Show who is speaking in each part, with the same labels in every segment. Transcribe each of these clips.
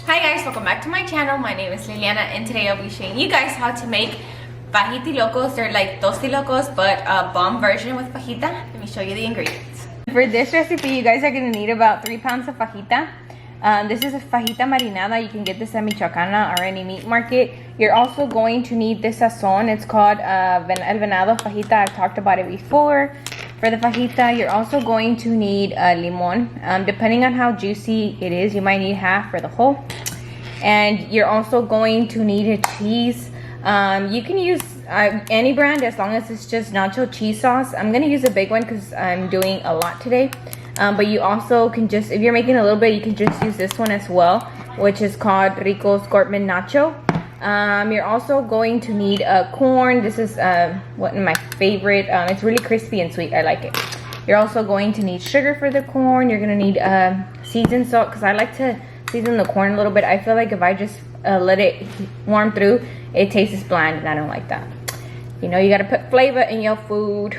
Speaker 1: Hi guys, welcome back to my channel. My name is Liliana and today I'll be showing you guys how to make Fajitilocos. They're like Tostilocos but a bomb version with fajita. Let me show you the ingredients. For this recipe, you guys are going to need about 3 pounds of fajita. This is a fajita marinada. You can get this at MEXICANA or any meat market. You're also going to need this sazon. It's called el venado fajita. I've talked about it before. For the fajita, you're also going to need limon. Depending on how juicy it is, you might need half or the whole. And you're also going to need a cheese. You can use any brand as long as it's just nacho cheese sauce. I'm gonna use a big one because I'm doing a lot today. But you also can just, if you're making a little bit, you can just use this one as well, which is called Rico's Cortman Nacho. You're also going to need corn. This is one of my favorite. It's really crispy and sweet. I like it. You're also going to need sugar for the corn. You're gonna need seasoned salt because I like to season the corn a little bit. I feel like if I just let it warm through, it tastes bland and I don't like that. You know, you gotta put flavor in your food.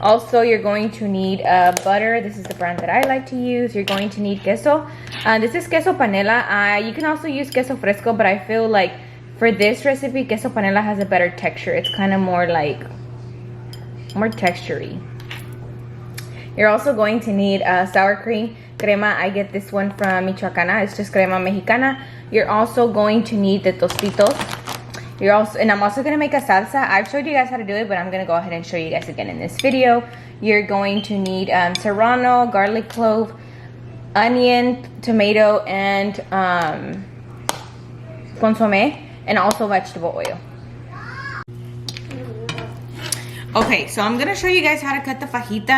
Speaker 1: Also, you're going to need butter. This is the brand that I like to use. You're going to need queso. This is queso panela. You can also use queso fresco, but I feel like for this recipe, queso panela has a better texture. It's kind of more like, more textury. You're also going to need sour cream, crema. I get this one from Michoacana. It's just crema mexicana. You're also going to need the tostitos. I'm also gonna make a salsa. I've showed you guys how to do it, but I'm gonna go ahead and show you guys again in this video. You're going to need serrano, garlic clove, onion, tomato, and consomme, and also vegetable oil. Okay, so I'm gonna show you guys how to cut the fajita.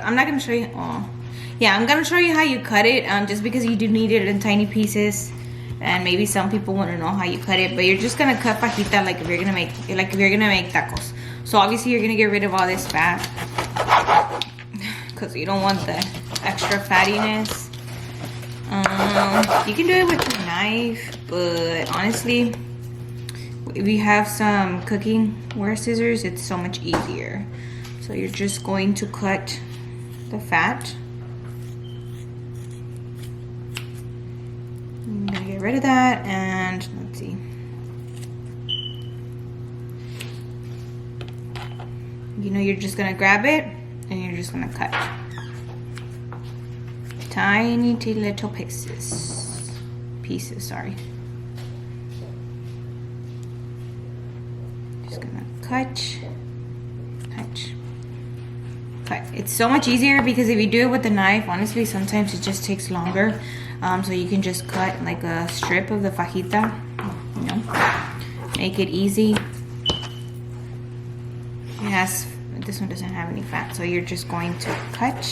Speaker 1: I'm not gonna show you. I'm gonna show you how you cut it. Just because you do need it in tiny pieces. And maybe some people want to know how you cut it, but you're just gonna cut fajita like if you're gonna make tacos. So obviously you're gonna get rid of all this fat because you don't want the extra fattiness. You can do it with a knife, but honestly, if you have some cooking ware scissors, it's so much easier. So you're just going to cut the fat. Get rid of that, and let's see. You know, you're just gonna grab it and you're just gonna cut tiny little pieces. Sorry. Just gonna cut. It's so much easier because if you do it with a knife, honestly, sometimes it just takes longer. So you can just cut like a strip of the fajita, you know, make it easy. This one doesn't have any fat, so you're just going to cut.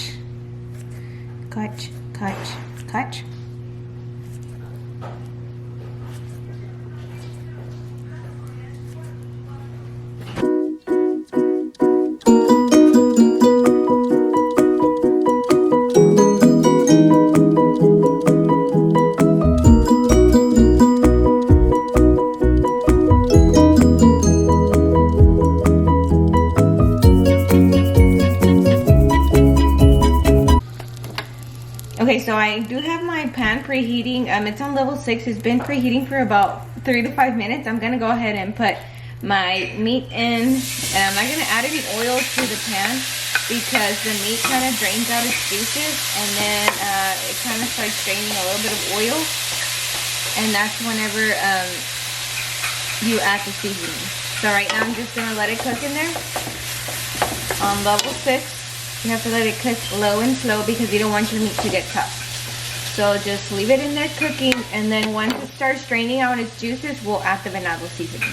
Speaker 1: Okay, so I do have my pan preheating. It's on level 6. It's been preheating for about 3 to 5 minutes. I'm gonna go ahead and put my meat in, and I'm not gonna add any oil to the pan because the meat kind of drains out its juices, and then it kind of starts draining a little bit of oil, and that's whenever you add the seasoning. So right now I'm just gonna let it cook in there on level 6. You have to let it cook low and slow because you don't want your meat to get tough. So just leave it in there cooking, and then once it starts draining out its juices, we'll add the venado seasoning.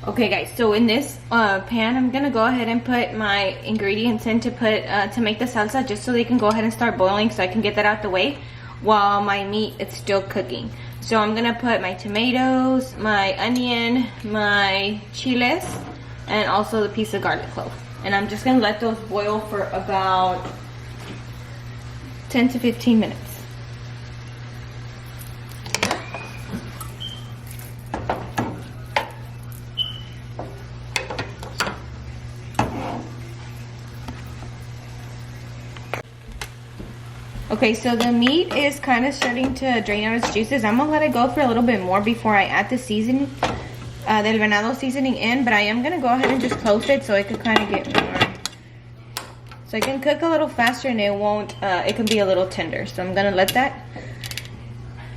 Speaker 1: Okay guys, so in this pan, I'm gonna go ahead and put my ingredients in to make the salsa, just so they can go ahead and start boiling, so I can get that out the way while my meat is still cooking. So I'm gonna put my tomatoes, my onion, my chiles, and also the piece of garlic clove. And I'm just gonna let those boil for about 10 to 15 minutes. Okay, so the meat is kind of starting to drain out its juices. I'm gonna let it go for a little bit more before I add the seasoning, del venado seasoning in, but I am gonna go ahead and just close it so it could kind of get more, so it can cook a little faster and it won't, it can be a little tender. So I'm gonna let that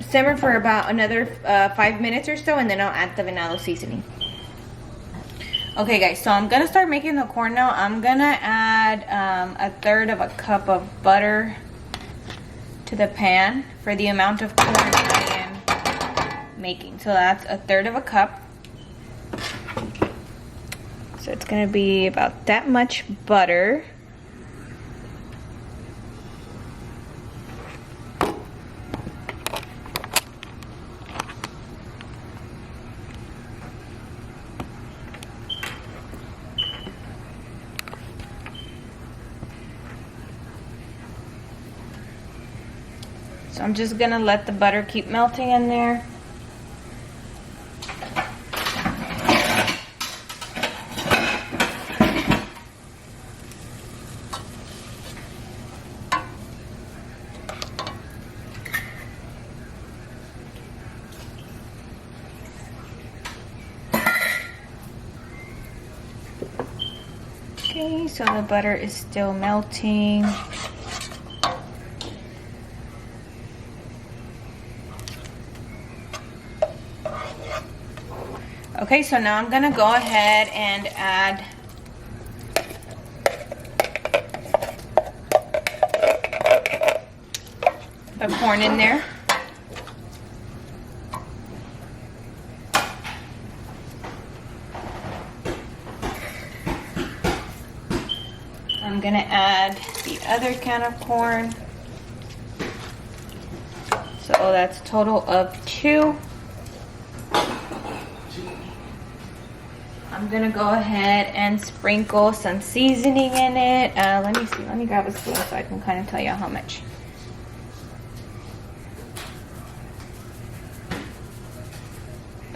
Speaker 1: simmer for about another 5 minutes or so, and then I'll add the venado seasoning. Okay guys, so I'm gonna start making the corn now. I'm gonna add 1/3 cup of butter to the pan for the amount of corn I am making. So that's 1/3 cup. So it's gonna be about that much butter. So I'm just gonna let the butter keep melting in there. Okay, so the butter is still melting. Okay, so now I'm gonna go ahead and add the corn in there. I'm gonna add the other can of corn. So that's a total of 2. I'm gonna go ahead and sprinkle some seasoning in it. Let me see, let me grab a spoon so I can kind of tell you how much.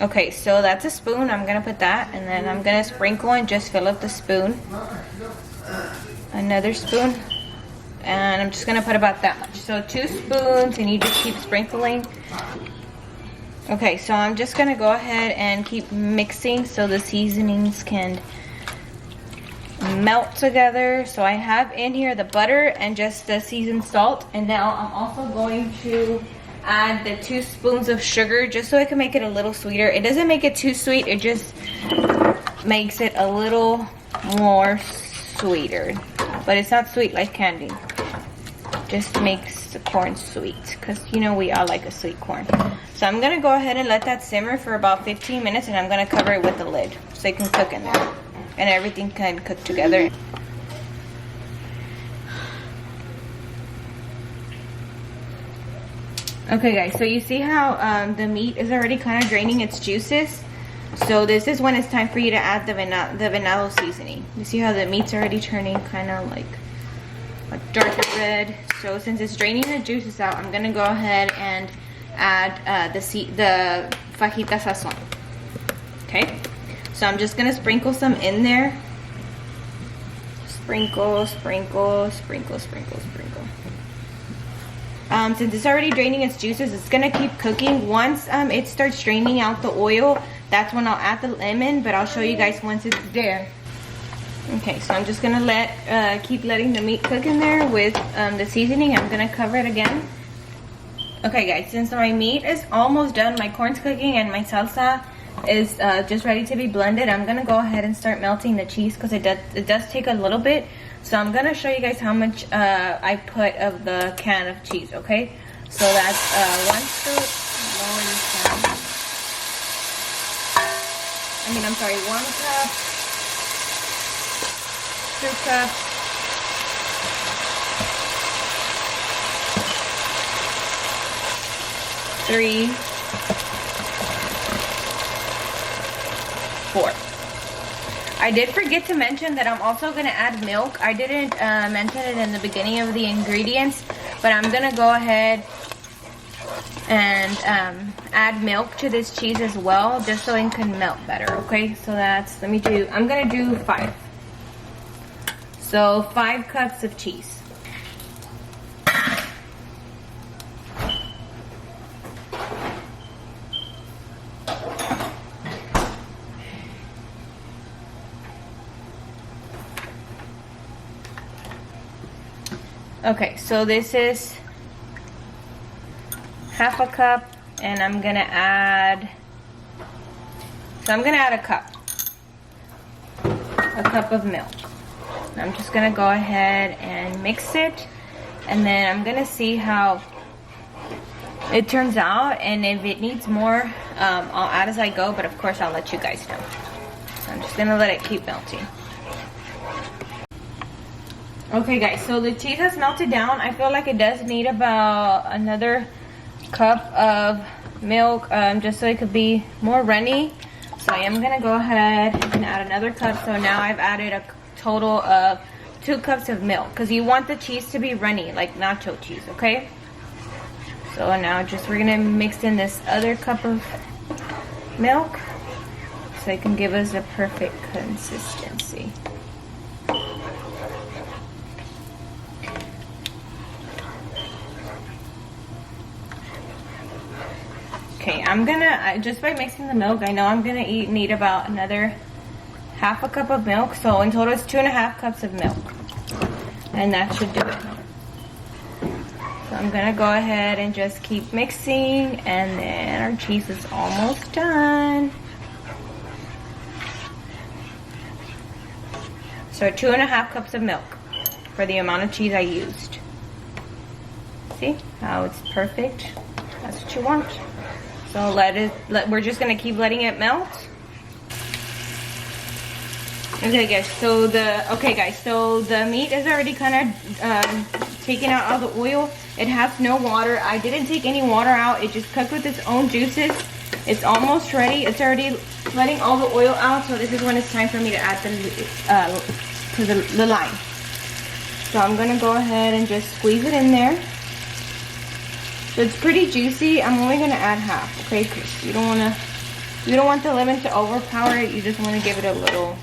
Speaker 1: Okay, so that's a spoon. I'm gonna put that, and then I'm gonna sprinkle and just fill up the spoon. Another spoon, and I'm just gonna put about that much. So 2 spoons, and you just keep sprinkling. Okay, so I'm just gonna go ahead and keep mixing so the seasonings can melt together. So I have in here the butter and just the seasoned salt, and now I'm also going to add the 2 spoons of sugar just so I can make it a little sweeter. It doesn't make it too sweet, it just makes it a little more sweeter, but it's not sweet like candy. Just makes the corn sweet, because you know we all like a sweet corn. So I'm gonna go ahead and let that simmer for about 15 minutes, and I'm gonna cover it with the lid so it can cook in there and everything can cook together. Okay guys, so you see how the meat is already kind of draining its juices? So this is when it's time for you to add the venado seasoning. You see how the meat's already turning kind of like a darker red. So since it's draining the juices out, I'm gonna go ahead and add the fajita sazon. Okay, so I'm just gonna sprinkle some in there. Sprinkle, sprinkle, sprinkle, sprinkle, sprinkle. Since it's already draining its juices, it's gonna keep cooking. Once it starts draining out the oil, that's when I'll add the lemon, but I'll show you guys once it's there. Okay, so I'm just gonna keep letting the meat cook in there with the seasoning. I'm gonna cover it again. Okay guys, since my meat is almost done, my corn's cooking, and my salsa is just ready to be blended, I'm gonna go ahead and start melting the cheese, because it does take a little bit. So I'm gonna show you guys how much I put of the can of cheese, okay? So that's 1 scoop, lower this down. I'm sorry, 1 cup, 2 cups, 3, 4. I did forget to mention that I'm also going to add milk. I didn't mention it in the beginning of the ingredients, but I'm going to go ahead and add milk to this cheese as well, just so it can melt better, okay? So that's, I'm going to do 5. So 5 cups of cheese. Okay, so this is half a cup, and I'm gonna add, a cup of milk. I'm just gonna go ahead and mix it, and then I'm gonna see how it turns out, and if it needs more, I'll add as I go, but of course I'll let you guys know. So I'm just gonna let it keep melting. Okay guys, so the cheese has melted down. I feel like it does need about another cup of milk, just so it could be more runny. So I am gonna go ahead and add another cup. So now I've added a total of 2 cups of milk, because you want the cheese to be runny, like nacho cheese, okay? So now we're gonna mix in this other cup of milk so it can give us a perfect consistency. Okay, I'm gonna, just by mixing the milk, I know I'm gonna need about another half a cup of milk. So in total it's 2.5 cups of milk. And that should do it. So I'm gonna go ahead and just keep mixing, and then our cheese is almost done. So 2.5 cups of milk for the amount of cheese I used. See how it's perfect? That's what you want. So we're just gonna keep letting it melt. Okay guys, so the meat is already kind of taking out all the oil. It has no water. I didn't take any water out. It just cooked with its own juices. It's almost ready. It's already letting all the oil out. So this is when it's time for me to add the lime. So I'm gonna go ahead and just squeeze it in there. So it's pretty juicy. I'm only gonna add half, okay? Because you don't want the lemon to overpower it. You just want to give it a little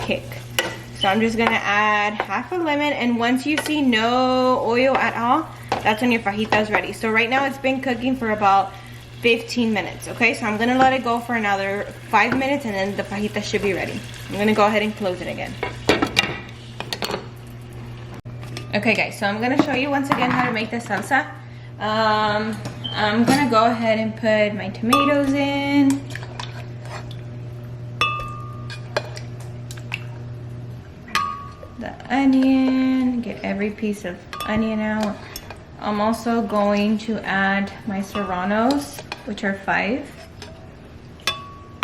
Speaker 1: kick. So I'm just gonna add half a lemon, and once you see no oil at all, that's when your fajita is ready. So right now it's been cooking for about 15 minutes, okay? So I'm gonna let it go for another 5 minutes, and then the fajita should be ready. I'm gonna go ahead and close it again. Okay guys, so I'm gonna show you once again how to make the salsa. I'm gonna go ahead and put my tomatoes in. The onion, get every piece of onion out. I'm also going to add my serranos, which are 5.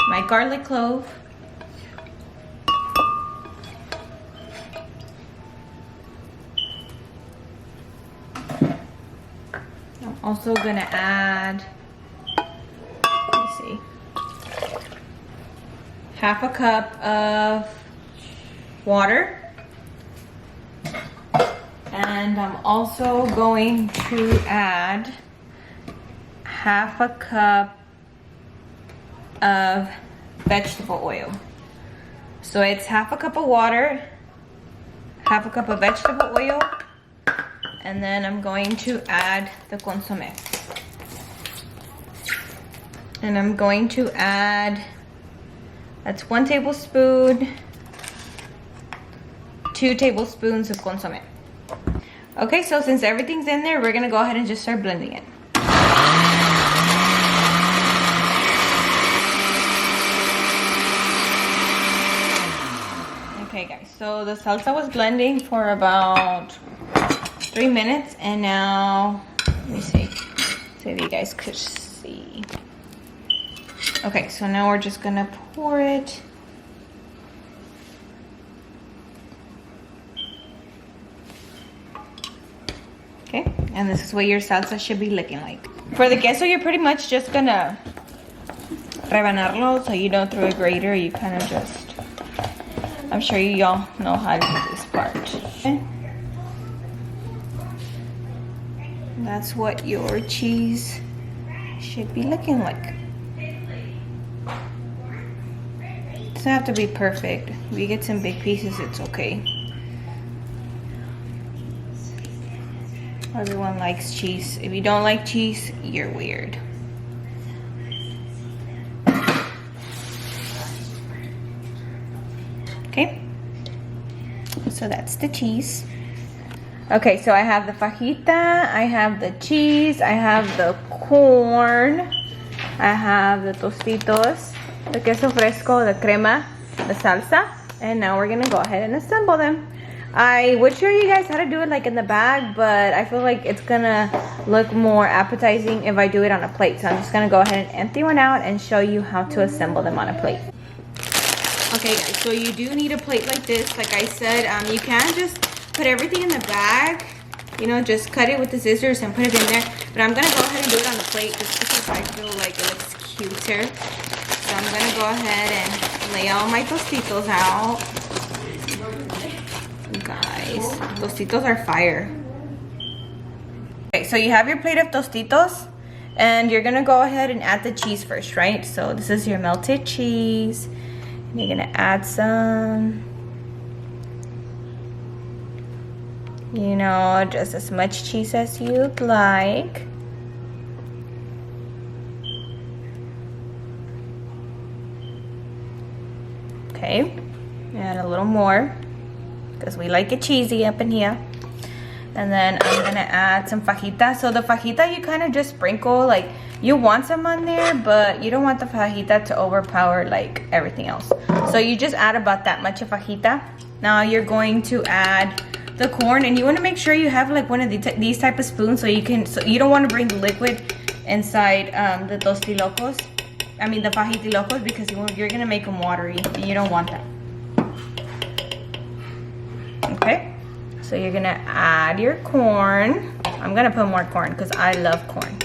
Speaker 1: My garlic clove. I'm also gonna add, let's see, half a cup of water. And I'm also going to add half a cup of vegetable oil. So it's half a cup of water, half a cup of vegetable oil, and then I'm going to add the consomme. And I'm going to add, that's 1 tablespoon, 2 tablespoons of consomme. Okay, so since everything's in there, we're gonna go ahead and just start blending it. Okay guys, so the salsa was blending for about 3 minutes, and now, let me see if you guys could see. Okay, so now we're just gonna pour it. Okay, and this is what your salsa should be looking like. For the queso, you're pretty much just gonna rebanarlo, so you don't throw a grater, you kind of just, I'm sure y'all know how to do this part. Okay. That's what your cheese should be looking like. It doesn't have to be perfect. If you get some big pieces, it's okay. Everyone likes cheese. If you don't like cheese, you're weird. Okay, so that's the cheese. Okay, so I have the fajita, I have the cheese, I have the corn, I have the tostitos, the queso fresco, the crema, the salsa, and now we're gonna go ahead and assemble them. I would show you guys how to do it like in the bag, but I feel like it's gonna look more appetizing if I do it on a plate. So I'm just gonna go ahead and empty one out and show you how to assemble them on a plate. Okay guys, so you do need a plate like this. Like I said, you can just put everything in the bag, you know, just cut it with the scissors and put it in there. But I'm gonna go ahead and do it on the plate just because I feel like it looks cuter. So I'm gonna go ahead and lay all my tostitos out. Guys, tostitos are fire. Okay, so you have your plate of tostitos and you're gonna go ahead and add the cheese first, right? So this is your melted cheese. You're gonna add some, you know, just as much cheese as you'd like. Okay, add a little more because we like it cheesy up in here. And then I'm gonna add some fajita. So the fajita you kind of just sprinkle, like you want some on there, but you don't want the fajita to overpower like everything else. So you just add about that much of fajita. Now you're going to add the corn, and you want to make sure you have like one of these type of spoons so you can, so you don't want to bring the liquid inside the tostilocos. I mean the fajitilocos, because you're gonna make them watery. You don't want that. Okay. So you're gonna add your corn. I'm gonna put more corn because I love corn.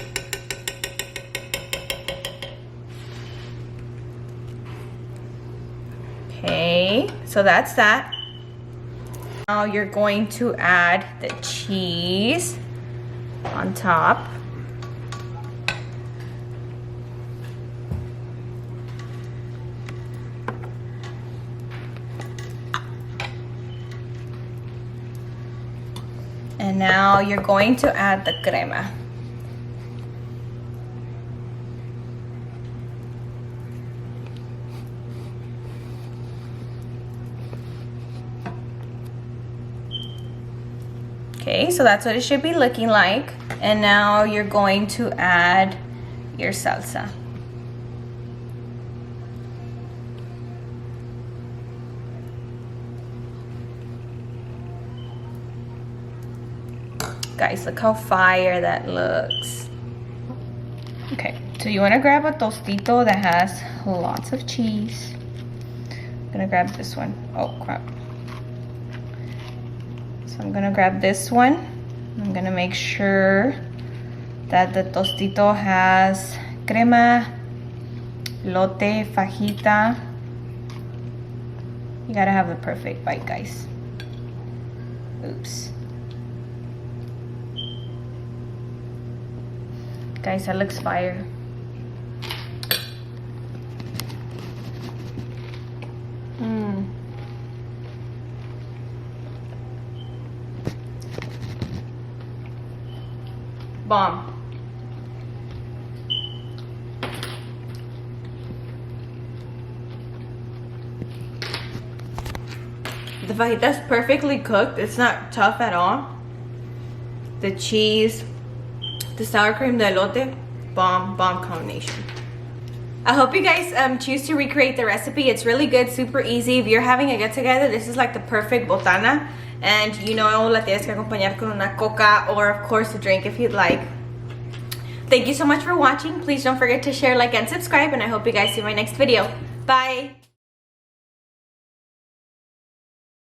Speaker 1: Okay, so that's that. Now you're going to add the cheese on top. And now you're going to add the crema. Okay, so that's what it should be looking like. And now you're going to add your salsa. Guys, look how fire that looks. Okay, so you want to grab a tostito that has lots of cheese. I'm gonna grab this one. Oh crap. So I'm gonna grab this one. I'm gonna make sure that the tostito has crema, lote, fajita. You gotta have the perfect bite, guys. Oops. Guys, that looks fire. Bomb. The fajita is perfectly cooked. It's not tough at all. The cheese, the sour cream, the elote, bomb combination. I hope you guys choose to recreate the recipe. It's really good, super easy. If you're having a get together, this is like the perfect botana. And you know, la tienes que acompañar con una coca, or of course a drink if you'd like. Thank you so much for watching. Please don't forget to share, like, and subscribe, and I hope you guys see my next video. Bye!